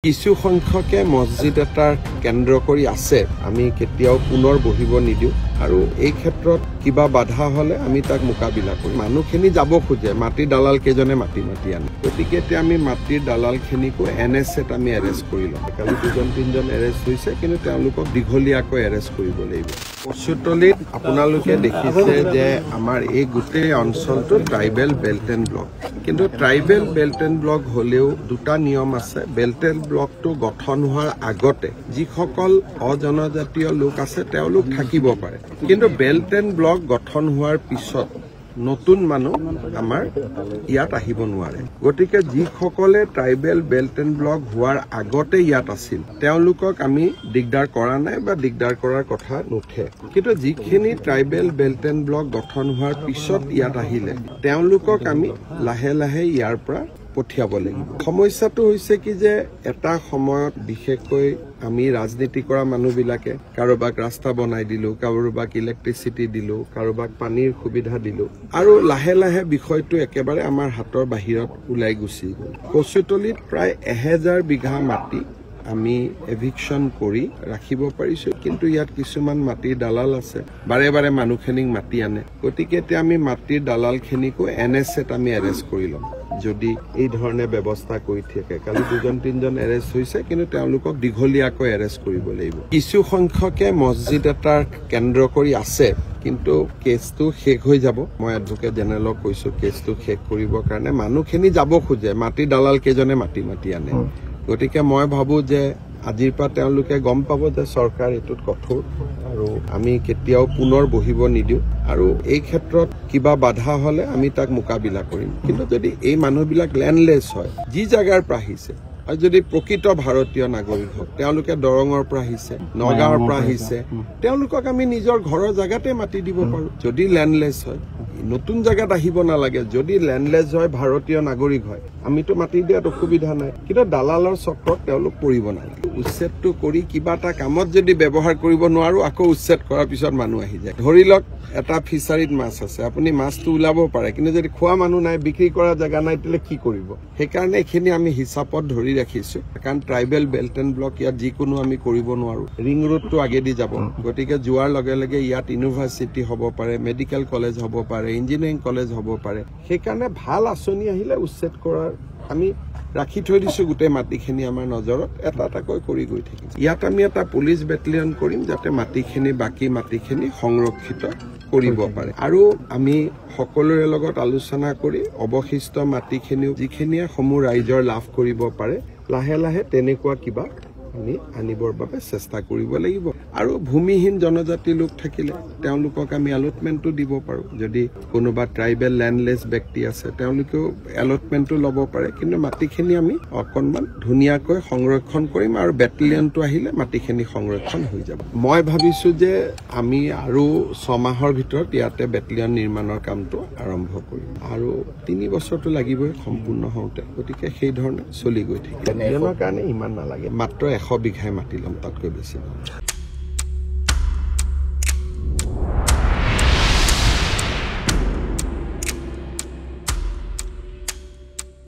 কিছু সংখ্যকে মছজিদ এটাৰ কেন্দ্ৰ কৰি আছে আমি কেতিয়াও পুনৰ বহিব নিদিও আৰু এই ক্ষেত্ৰত কিবা বাধা হলে আমি তাক মোকাবিলা কৰো মানুহখিনি যাব খোজে মাটি দালাল কেজনে মাটি আনে গতিকে এতিয়া আমি মাটিৰ দালালখিনিকো এনএসএত আমি এৰেষ্ট কৰিলো কালি দুজন তিনজন এৰেষ্ট হৈছে কিন্তু তেওঁলোকক দীঘলীয়াকৈ এৰেষ্ট কৰিব লাগিব কচুতলিত আপোনালোকে দেখিছে যে আমাৰ এই গোটেই অঞ্চলটো ট্ৰাইবেল বেল্ট এণ্ড ব্লক কিন্তু ট্ৰাইবেল বেল্ট এণ্ড ব্লক হলেও দুটা নিয়ম আছে বেল্ট এণ্ড ব্লকটো গঠন হোৱাৰ আগতে যিসকল অজনজাতীয় লোক আছে তেওঁলোক থাকিব পাৰে কিন্তু বেল্ট এণ্ড ব্লক গঠন হোৱাৰ পিছত নতুন মানুহ আমাৰ ইয়াত আহিব নোৱাৰে গতিকে যিসকলে ট্ৰাইবেল বেল্ট এণ্ড ব্লক হোৱাৰ আগতে ইয়াত আছিল তেওঁলোকক আমি দিগদাৰ কৰা নাই বা দিগদাৰ কৰাৰ কথা নুঠে কিন্তু যিখিনি ট্ৰাইবেল বেল্ট এণ্ড ব্লক গঠন হোৱাৰ পিছত ইয়াত আহিলে তেওঁলোকক আমি লাহে লাহে ইয়াৰ পৰা পঠিয়াব লাগিব সমস্যাটো হৈছে কি যে এটা সময়ত বিশেষকৈ আমি ৰাজনীতি কৰা মানুহবিলাকে কাৰোবাক ৰাস্তা বনাই দিলো কাৰোবাক ইলেক্ট্ৰিচিটি দিলো কাৰোবাক পানীৰ সুবিধা দিলো আৰু লাহে লাহে বিষয়টো একেবাৰে আমাৰ হাতৰ বাহিৰত ওলাই গুচি গ'ল কচুতলিত প্ৰায় 1000 বিঘা মাটি আমি এভিকশন কৰি ৰাখিব পাৰিছো কিন্তু ইয়াত কিছুমান মাটিৰ দালাল আছে বাৰে বাৰে মানুহখিনিক মাটি আনে গতিকে এতিয়া আমি মাটিৰ দালালখিনিকো এনএসএত আমি এৰেষ্ট কৰি ল'ম যদি এই ধৰণে ব্যৱস্থা কৰি থাকে কালি দুজন তিনজন এৰেষ্ট হৈছে কিন্তু তেওঁলোকক দীঘলীয়াকৈ এৰেষ্ট কৰিব লাগিব কিছু সংখ্যকে মছজিদ এটাৰ কেন্দ্ৰ কৰি আছে কিন্তু কেছটো শেষ হৈ যাব মই এডভোকেট জেনেৰেলক কৈছো কেছটো শেষ কৰিবৰ কাৰণে মানুহখিনি যাব খোজে মাটিৰ দালাল কেজনে মাটি আনে গতিকে মই ভাবো যে আজিৰ পৰা তেওঁলোকে গম পাব যে চৰকাৰ এটোত কঠোৰ আৰু আমি কেতিয়াও পুনৰ বহিব নিদিও আৰু এই ক্ষেত্ৰত কিবা বাধা হলে আমি তাক মোকাবিলা কৰিম কিন্তু যদি এই মানুহবিলাক ল্যান্ডলেস হয় যি জায়গাৰ পৰা আহিছে আৰু যদি প্ৰকৃত ভাৰতীয় নাগৰিক হয় তেওঁলোকে দৰঙৰ পৰা আহিছে নগাঁৱৰ পৰা আহিছে তেওঁলোকক আমি নিজৰ ঘৰৰ জায়গাতে মাটি দিব পাৰো যদি ল্যান্ডলেস হয় নতুন জায়গাত আহিব নালাগে যদি ল্যান্ডলেস হয় ভাৰতীয় নাগৰিক হয় আমিতো মাটি দিয়াত অসুবিধা নাই কিন্তু দালালৰ চক্ৰত তেওঁলোক পৰিব নালাগে উচ্ছেদটো কৰি কিবা এটা কামত যদি ব্যৱহাৰ কৰিব নোৱাৰো আকৌ উচ্ছেদ কৰাৰ পিছত মানুহ আহি যায় ধৰি লওক এটা ফিচাৰীত মাছ আছে আপুনি মাছটো উলাব পাৰে কিন্তু যদি খোৱা মানুহ নাই বিক্ৰী কৰা জায়গা নাই তেলে কি কৰিব সেইকাৰণে এখিনি আমি হিচাপত ধৰি ৰাখিছো কাৰণ ট্ৰাইবেল বেল্ট এণ্ড ব্লক ইয়াত যিকোনো আমি কৰিব নোৱাৰো ৰিং ৰোডটো আগেদি যাব গতিকে যোৱাৰ লগে লগে ইয়াত ইউনিভাৰ্চিটি হ'ব পাৰে মেডিকেল কলেজ হ'ব পাৰে ইঞ্জিনিয়াৰিং কলেজ হ'ব পাৰে সেইকাৰণে ভাল আঁচনি আহিলে উচ্ছেদ কৰাৰ আমি ৰাখি থৈ দিছো গোটেই মাটিখিনি আমাৰ নজৰত এটা এটাকৈ কৰি গৈ থাকিম ইয়াত আমি এটা পুলিচ বেটেলিয়ন কৰিম যাতে মাটিখিনি বাকি মাটিখিনি সংৰক্ষিত কৰিব পাৰে আৰু আমি সকলোৰে লগত আলোচনা কৰি অৱশিষ্ট মাটিখিনিও যিখিনিয়ে সমূহ ৰাইজৰ লাভ কৰিব পাৰে লাহে লাহে তেনেকুৱা কিবা আমি আনিবৰ বাবে চেষ্টা কৰিব লাগিব আৰু ভূমিহীন জনজাতি লোক থাকিলে তেওঁলোকক আমি এলটমেন্টটো দিব পাৰো যদি কোনোবা ট্ৰাইবেল ল্যান্ডলেস ব্যক্তি আছে তেওঁলোকেও এলটমেন্টটো ল'ব পাৰে কিন্তু মাটিখিনি আমি অকণমান ধুনীয়াকৈ সংৰক্ষণ কৰিম আৰু বেটেলিয়নটো আহিলে মাটিখিনি সংৰক্ষণ হৈ যাব মই ভাবিছো যে আমি আৰু 6 মাহৰ ভিতৰত ইয়াতে বেটেলিয়ন নিৰ্মাণৰ কামটো আৰম্ভ কৰিম আৰু 3 বছৰটো লাগিবই সম্পূৰ্ণ হওঁতে গতিকে সেই ধৰণে চলি গৈ থাকিব বেটেলিয়নৰ কাৰণে ইমান নালাগে মাত্ৰ 100 বিঘাই মাটি লম তাতকৈ বেছি